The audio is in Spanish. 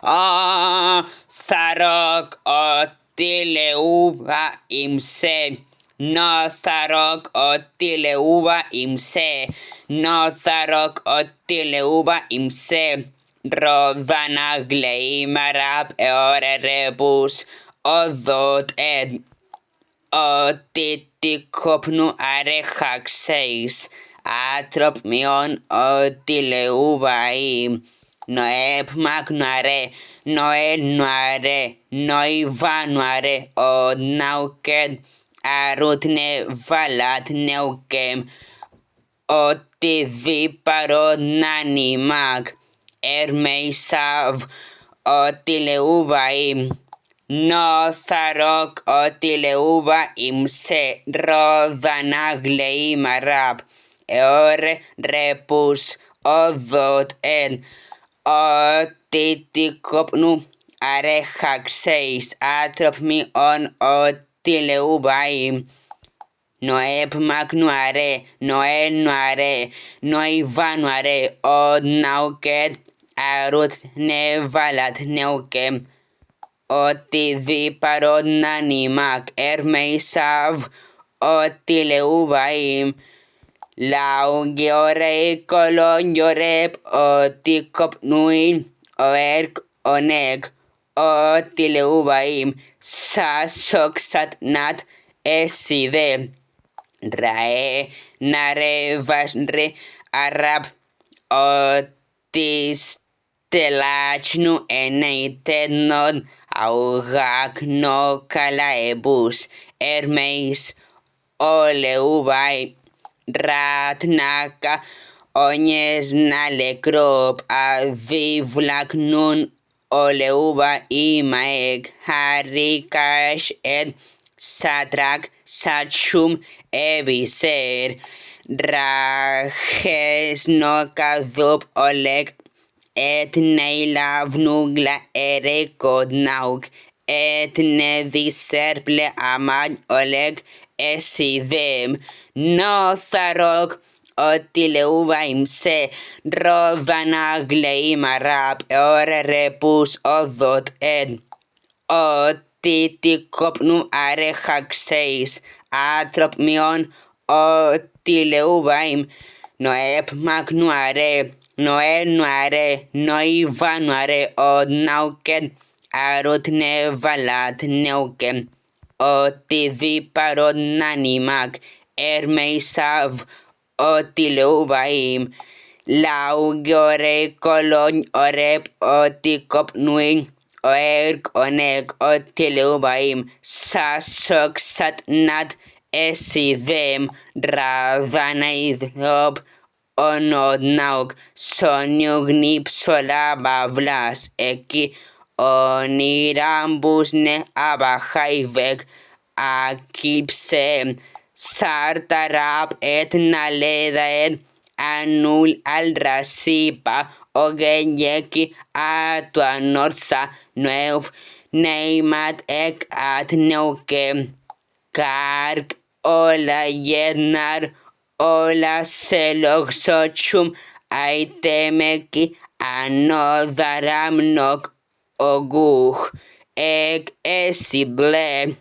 Tharok otileuva imse. No Tharok otileuva imse. No Tharok otileuva imse. Rodana gleimarab eore rebus. Odot ed. Otitikopnu arechak seis. Atrop mion otileuvaim. Noeb magnuare, noe nuare, noiva nuare, od nauked, arut ne valat neukem, otiviparod nanimag, ermeisav, otileuvaim, no Tharok otileuva imse, rodanagleimarab, eore repus, odot ed, otitikopnu arechak seis, atrop mi on otileuvaim, noeb magnuare, noe nuare, noiva nuare, od nauked, arut ne valat neukem, otiviparod nanimak, ermeisav, otileuvaim, Laugiore kolon yorep otikopnuin oerk oneg otileuvaim sasoksat nat eside rae nare vasre arab otistelachnu eneitetnod augak no kalaebus ermeis oleuvai Ratnaka onyes nalekrop avivlak nun oleuva imaeg harikash ed satrak satshum ebiser rajes no kadop oleg et neilavnugla erekod naug et nediserple amad oleg esidem no Tharok otileuvaim se rodanagleimarab eore repus odot ed otitikopnu arechak seis atrop mion otileuvaim noeb magnuare noe nuare noiva nuare od nauked arut ne valat neukem otiviparod nanimag ermeisav otileuvaim laugiore kolon orep otikopnuin oerk oneg otileuvaim sasoksat nat esidem radanaidhob onod naug sonyugnip solabavlas eki onirambus ne abajaivek akipsem sartarab et naleda et anul al rasipa ogeyeki atuanorsa nuev neimat ek at neukem kark ola yednar ola seloksochum aitemeki anodaram nok oguh ek esible